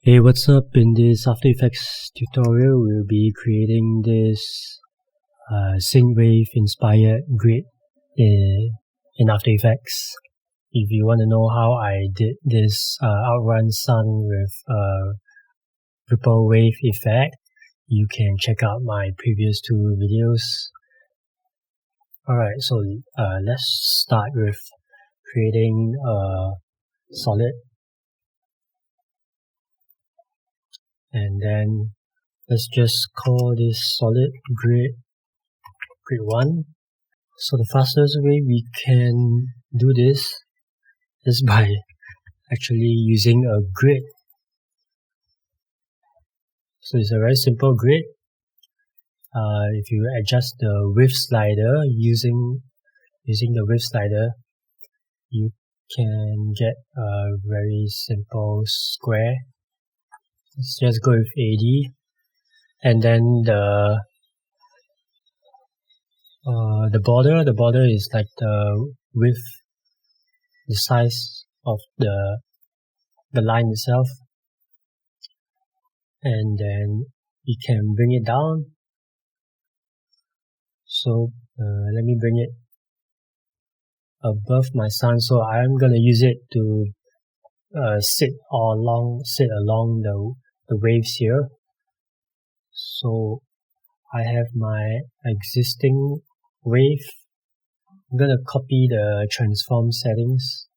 Hey, what's up? In this After Effects tutorial, we'll be creating this Synthwave inspired grid in After Effects. If you want to know how I did this Outrun sun with ripple wave effect, you can check out my previous two videos. Alright, so let's start with creating a solid. And then let's just call this solid grid 1. So the fastest way we can do this is by actually using a grid. So it's a very simple grid. If you adjust the width slider using the width slider, you can get a very simple square. Let's just go with 80, and then the border is like the width, the size of the line itself, and then we can bring it down. So let me bring it above my sun. So I'm gonna use it to sit along the waves here. So I have my existing wave. I'm gonna copy the transform settings.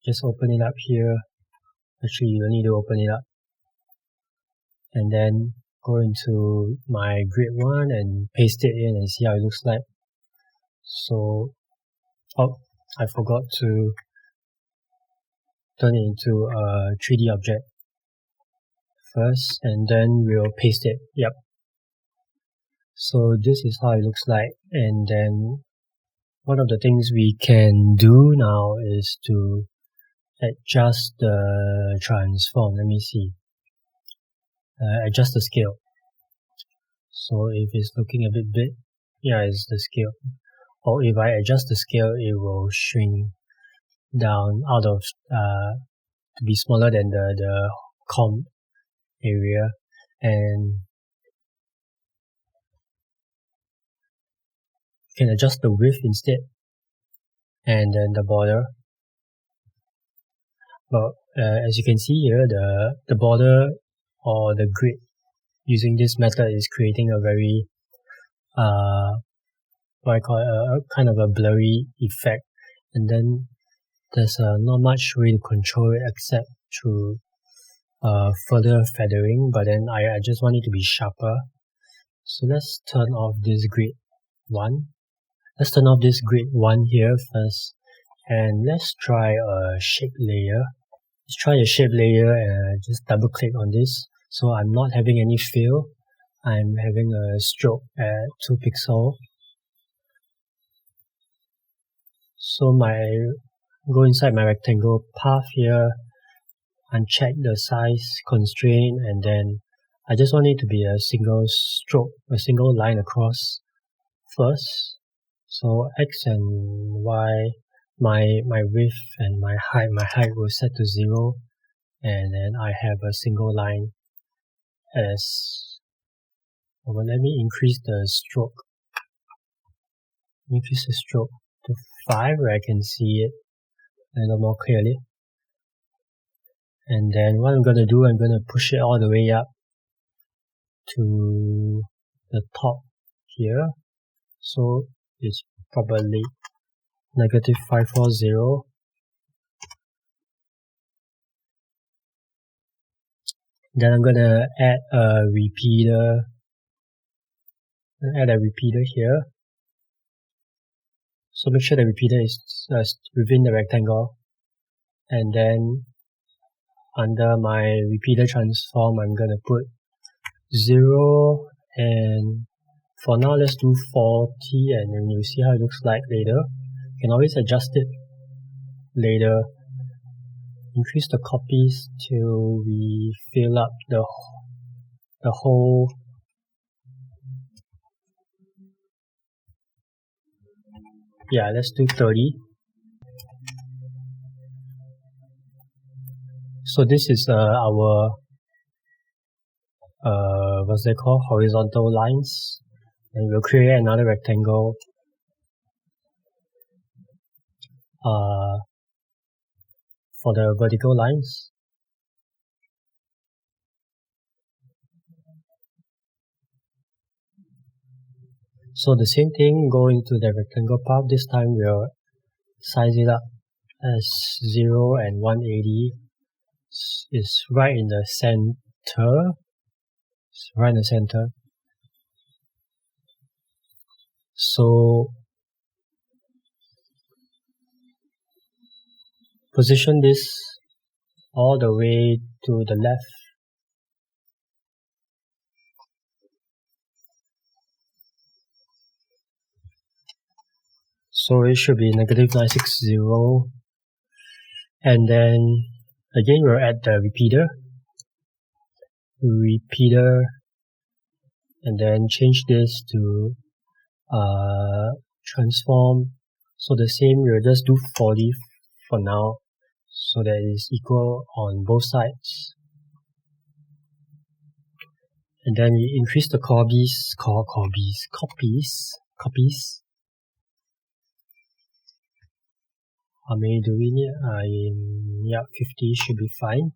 Just open it up here. Actually, you don't need to open it up. And then go into my grid 1 and paste it in and see how it looks like. So, I forgot to turn it into a 3D object first, and then we'll paste it. Yep. So this is how it looks like. And then one of the things we can do now is to adjust the transform. Let me see. Adjust the scale. So if it's looking a bit big, yeah, it's the scale. Or if I adjust the scale, it will shrink down out of to be smaller than the comp area. And you can adjust the width instead, and then the border. But as you can see here, the border or the grid using this method is creating a very what I call a kind of a blurry effect, and then there's not much way to control it except through further feathering, but then I just want it to be sharper. So let's turn off this grid 1. Let's turn off this grid 1 here first, and let's try a shape layer. Let's try a shape layer and just double click on this. So I'm not having any fill. I'm having a stroke at 2 pixels. So go inside my rectangle path here, uncheck the size constraint, and then I just want it to be a single stroke, a single line across first. So X and Y, my width and my height will set to 0, and then I have a single line as. Well, let me increase the stroke. Increase the stroke to 5 where I can see it a little more clearly. And then what I'm gonna do, I'm gonna push it all the way up to the top here. So it's probably -540. Then I'm gonna add a repeater. Here. So make sure the repeater is within the rectangle. And then under my repeater transform, I'm gonna put 0, and for now let's do 40, and then you'll see how it looks like later. You can always adjust it later. Increase the copies till we fill up the whole. Yeah, let's do 30. So this is our what's they called, horizontal lines, and we'll create another rectangle for the vertical lines. So the same thing, go into the rectangle part. This time we'll size it up as 0 and 180 is right in the center. It's right in the center. So position this all the way to the left. So it should be negative 960. And then again we'll add the repeater, and then change this to transform. So the same, we'll just do 40 for now, so that it is equal on both sides. And then we increase the copies. How many do we need? Yeah, 50 should be fine.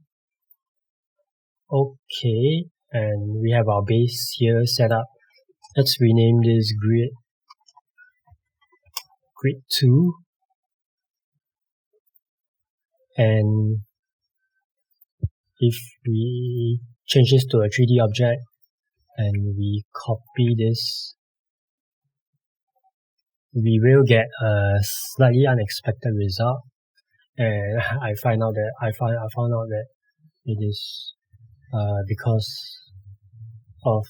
Okay, and we have our base here set up. Let's rename this grid 2. And if we change this to a 3D object and we copy this, we will get a slightly unexpected result. And I found out that it is because of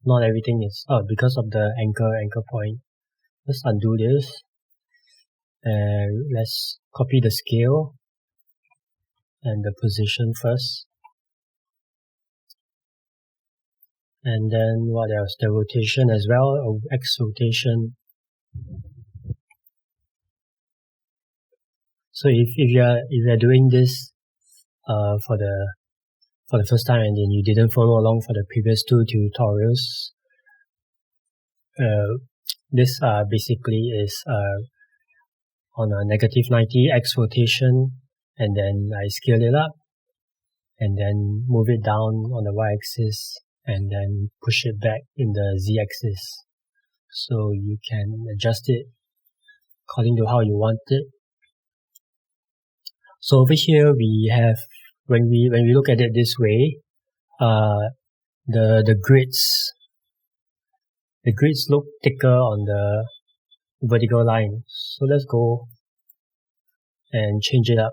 not everything is because of the anchor point. Let's undo this and let's copy the scale and the position first. And then what else? The rotation as well, X rotation. So if you're doing this for the first time and then you didn't follow along for the previous 2 tutorials, this basically is on a negative 90 X rotation, and then I scale it up and then move it down on the Y-axis and then push it back in the Z-axis. So you can adjust it according to how you want it. So over here we have, when we look at it this way, the grids look thicker on the vertical line. So let's go and change it up.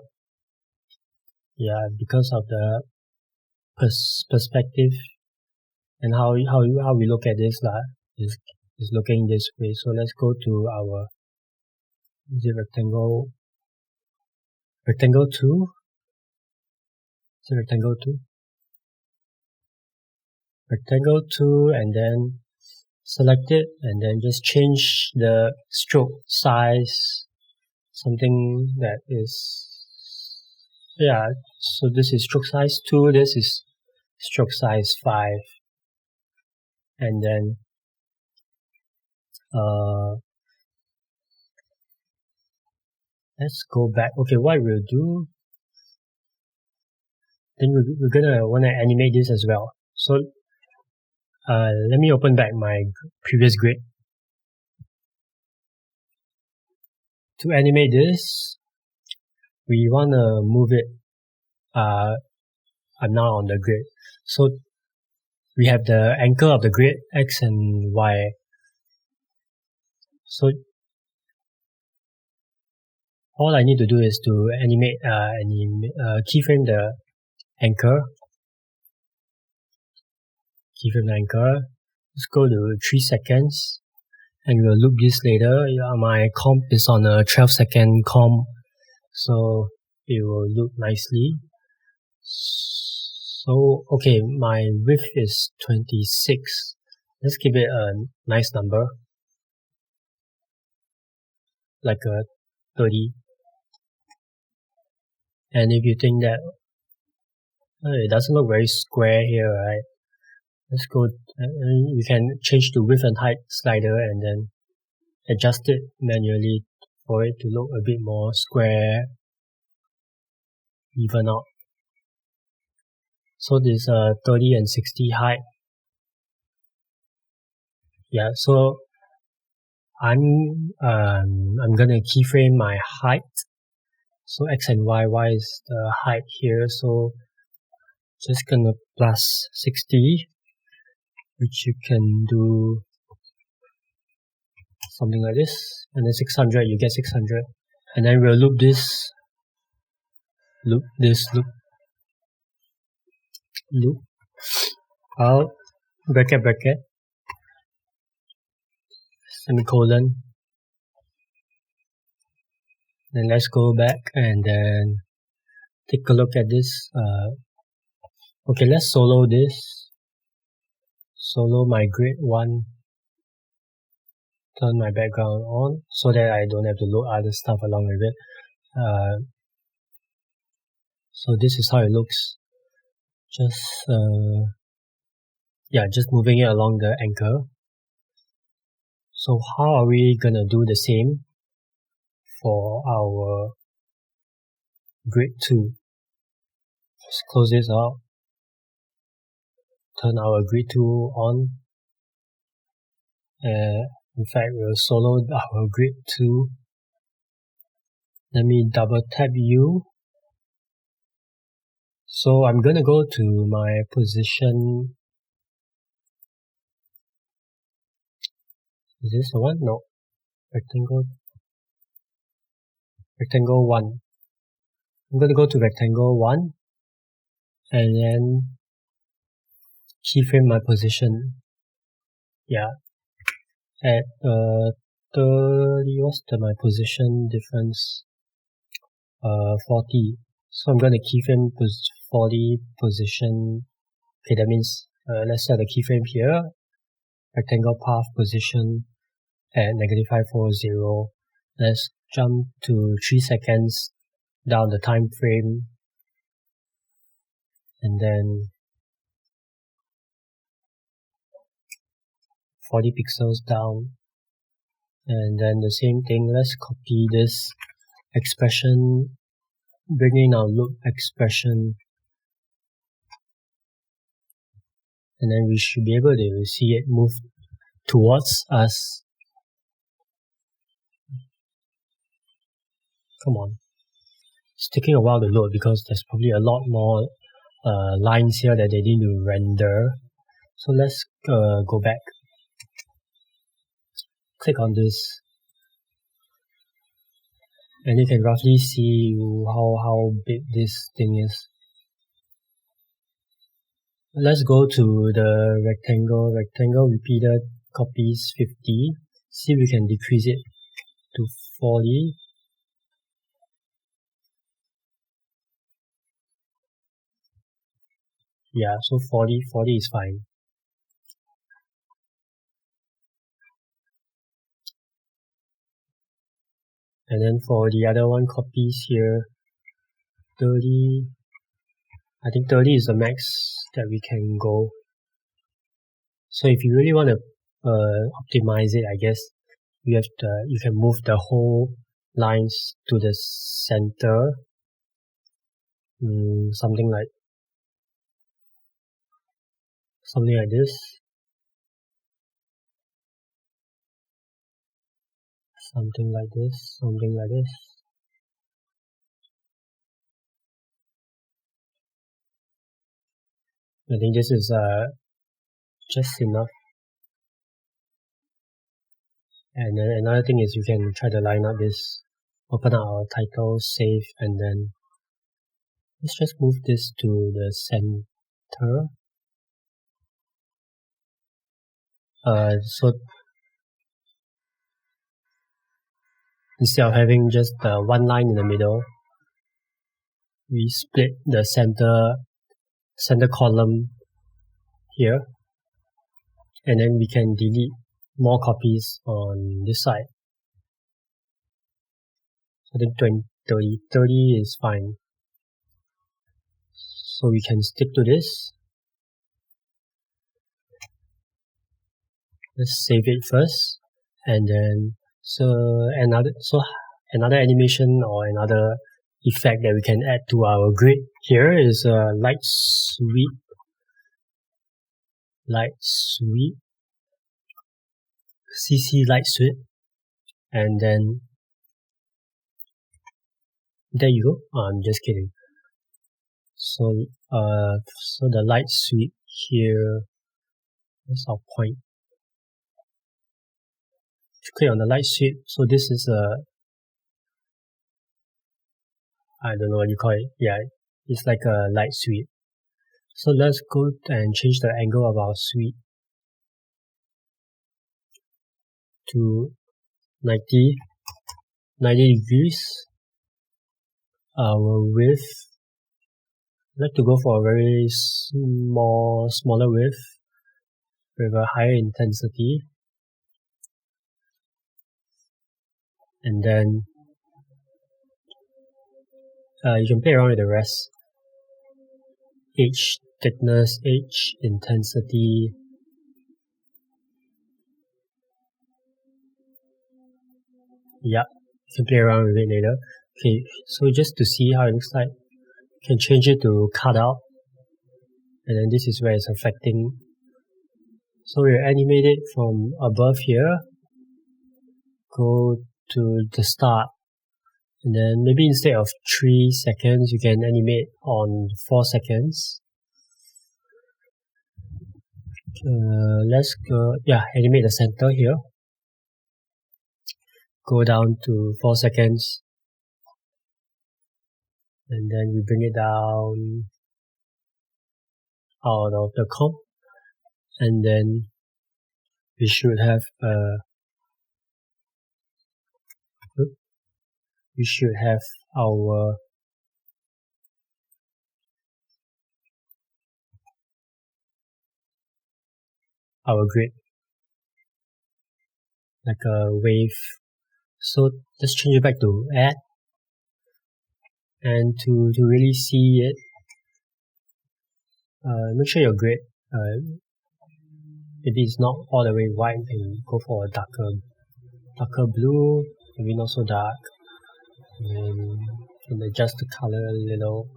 Yeah, because of the perspective and how we look at this is looking this way. So let's go to our rectangle 2. Rectangle 2, and then select it and then just change the stroke size, something that is, yeah, so this is stroke size 2, this is stroke size 5, and then let's go back. Okay, what we'll do, then we're gonna wanna animate this as well. So let me open back my previous grid. To animate this, we wanna move it. I'm now on the grid. So we have the anchor of the grid, X and Y. So all I need to do is to animate, keyframe the anchor. Keyframe the anchor. Let's go to 3 seconds, and we'll loop this later. My comp is on a 12-second comp, so it will loop nicely. So okay, my width is 26. Let's give it a nice number, like a 30. And if you think that It doesn't look very square here, right? Let's go, we can change to width and height slider and then adjust it manually for it to look a bit more square, even out. So this 30 and 60 height. Yeah, so I'm gonna keyframe my height. So X and Y is the height here, so just gonna plus 60, which you can do something like this, and then 600, you get 600. And then we'll loop this, loop, out, bracket, semicolon. Then let's go back and then take a look at this. Okay, let's solo this. Solo my grid 1. Turn my background on so that I don't have to load other stuff along with it. So this is how it looks. Just moving it along the anchor. So how are we gonna do the same for our grid 2? Let's close this out. Turn our grid 2 on. In fact, we'll solo our grid 2. Let me double tap U. So I'm gonna go to my position. Is this the one? No. Rectangle 1. I'm gonna go to rectangle 1 and then keyframe my position. Yeah. At 30, what's my position difference? 40. So I'm gonna keyframe 40 position. Okay, that means let's set the keyframe here. Rectangle path position at -540. Let's jump to 3 seconds down the time frame, and then 40 pixels down, and then the same thing. Let's copy this expression, bring in our loop expression, and then we should be able to see it move towards us. Come on. It's taking a while to load because there's probably a lot more lines here that they need to render. So let's go back. Click on this, and you can roughly see how big this thing is. Let's go to the rectangle repeated copies 50. See if we can decrease it to 40. Yeah, so 40 is fine. And then for the other one, copies here, 30. I think 30 is the max that we can go. So if you really want to optimize it, I guess you can move the whole lines to the center. Something like this. Something like this. I think this is just enough. And then another thing is you can try to line up this, open up our title, save, and then let's just move this to the center. So instead of having just one line in the middle, we split the center column here, and then we can delete more copies on this side. I think 30 is fine. So we can stick to this. Let's save it first, and then another animation or another effect that we can add to our grid here is a light sweep, CC light sweep, and then there you go. I'm just kidding. So the light sweep here, that's our point. Click on the light sweep. So this is I don't know what you call it. Yeah, it's like a light sweep. So let's go and change the angle of our sweep to 90 degrees. Our width, I'd like to go for a very smaller width with a higher intensity. And then you can play around with the rest. H thickness, H intensity. Yeah, you can play around with it later. Okay, so just to see how it looks like, you can change it to cutout. And then this is where it's affecting. So we'll animate it from above here. Go to the start. And then maybe instead of 3 seconds, you can animate on 4 seconds. Let's go, animate the center here. Go down to 4 seconds. And then we bring it down out of the comp. And then we should have our grid, like a wave. So let's change it back to add, and to really see it, make sure your grid maybe it's not all the way white, and go for a darker blue, maybe not so dark, and can adjust the color a little.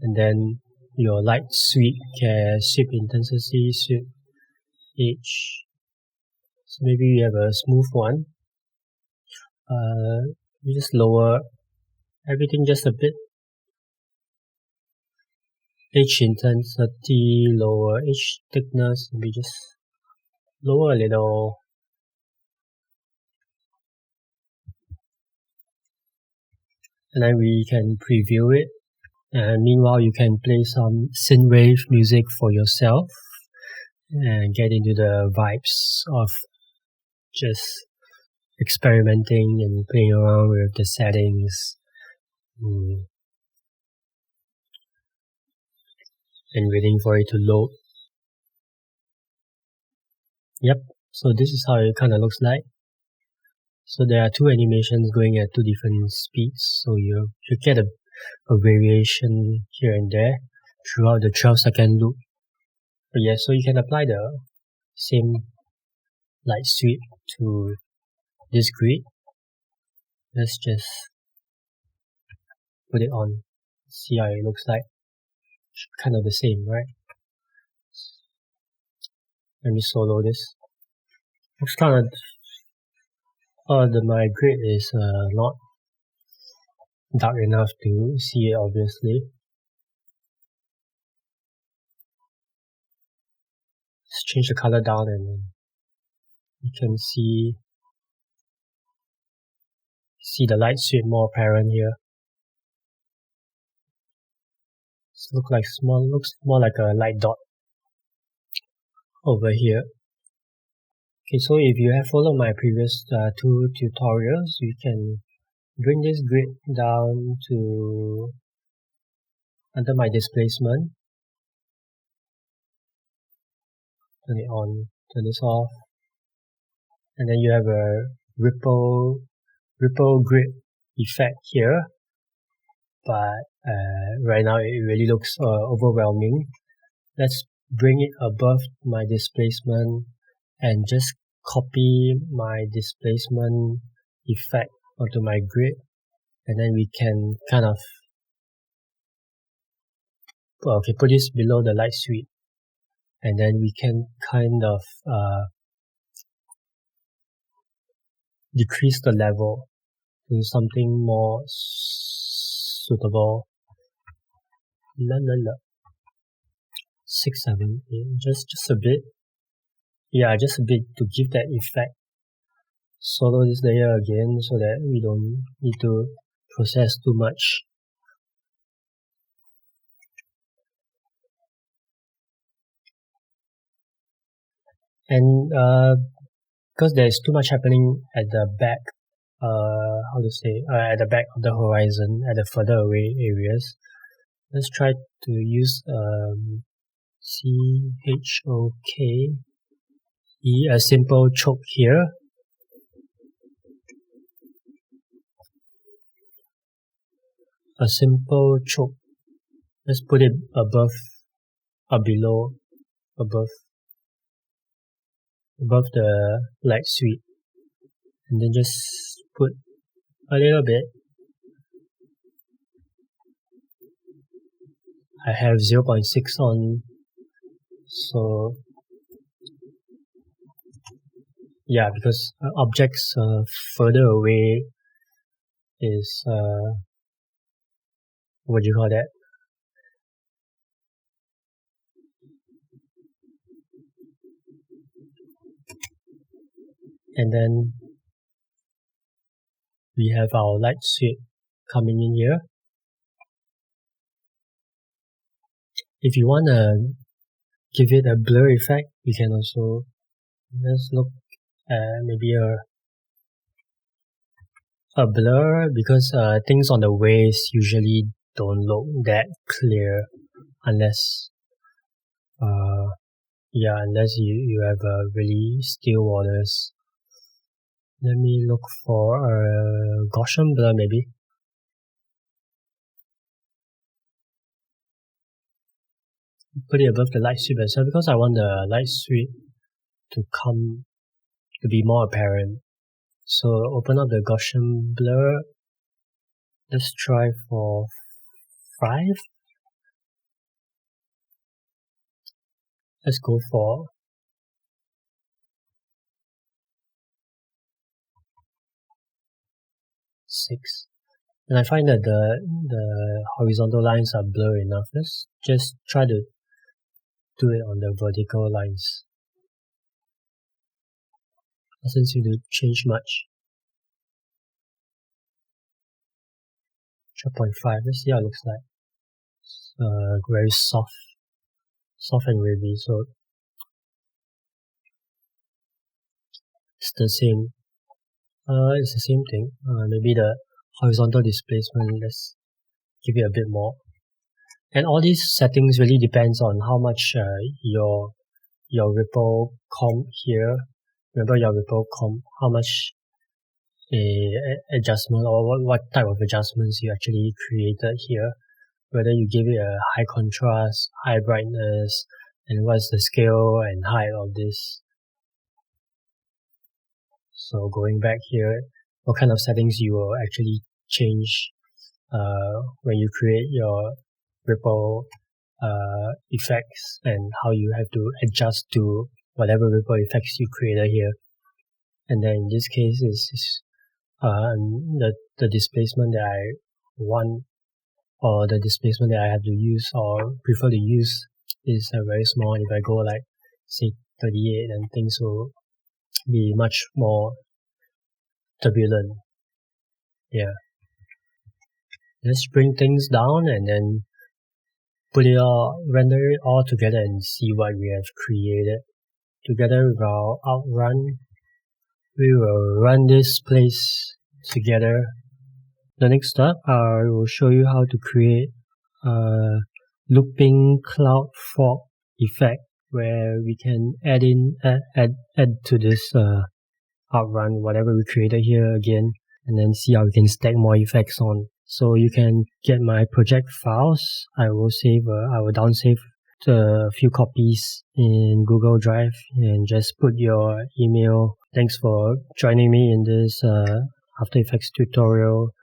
And then your light sweep intensity, sweep H. So maybe you have a smooth one. You just lower everything just a bit. H intensity, lower. H thickness, maybe just lower a little. And then we can preview it. And meanwhile, you can play some synthwave music for yourself and get into the vibes of just experimenting and playing around with the settings and waiting for it to load. Yep, so this is how it kind of looks like. So there are two animations going at two different speeds, so you get a variation here and there throughout the 12-second loop. But yeah, so you can apply the same light sweep to this grid. Let's just put it on, see how it looks like. Kind of the same, right? Let me solo this. Looks kind of my grid is not dark enough to see it, obviously. Let's change the color down, and you can see the light sweep more apparent here. Looks more like a light dot over here. Okay, so if you have followed my previous two tutorials, you can bring this grid down to under my displacement. Turn it on, turn this off, and then you have a ripple grid effect here, but right now it really looks overwhelming. Let's bring it above my displacement and just copy my displacement effect onto my grid, and then we can kind of put this below the light sweep, and then we can kind of decrease the level to something more suitable. 6, 7, 8, just a bit. Yeah, just a bit to give that effect. Solo this layer again so that we don't need to process too much. And because there's too much happening at the back, at the back of the horizon, at the further away areas, let's try to use CHOKE, a simple choke here. A simple choke. Let's put it above or below, above the light sweep, and then just put a little bit. I have 0.6 on, so yeah, because objects further away is what do you call that? And then we have our light sweep coming in here. If you want to give it a blur effect, you can also let's look at maybe a blur, because things on the waves usually don't look that clear unless you have really still waters. Let me look for a Gaussian blur maybe. Put it above the light sweep as well, because I want the light sweep to be more apparent. So open up the Gaussian blur. Let's try for 5. Let's go for 6. And I find that the horizontal lines are blurry enough. Let's just try to do it on the vertical lines. Doesn't seem to change much. 12.5. Let's see how it looks like. Very soft and wavy. So it's the same. It's the same thing. Maybe the horizontal displacement, let's give it a bit more. And all these settings really depends on how much your ripple comp here. Remember your ripple comp, how much adjustment or what type of adjustments you actually created here. Whether you give it a high contrast, high brightness, and what's the scale and height of this. So going back here, what kind of settings you will actually change when you create your ripple effects, and how you have to adjust to whatever ripple effects you created here. And then in this case is the displacement that I want, or the displacement that I have to use or prefer to use is very small. If I go like say 38, then things will be much more turbulent. Yeah. Let's bring things down and then render it all together and see what we have created. Together with our Outrun, we will run this place together. The next step, I will show you how to create a looping cloud fog effect, where we can add to this Outrun whatever we created here again. and then see how you can stack more effects on. So you can get my project files. I will downsave a few copies in Google Drive and just put your email. Thanks for joining me in this After Effects tutorial.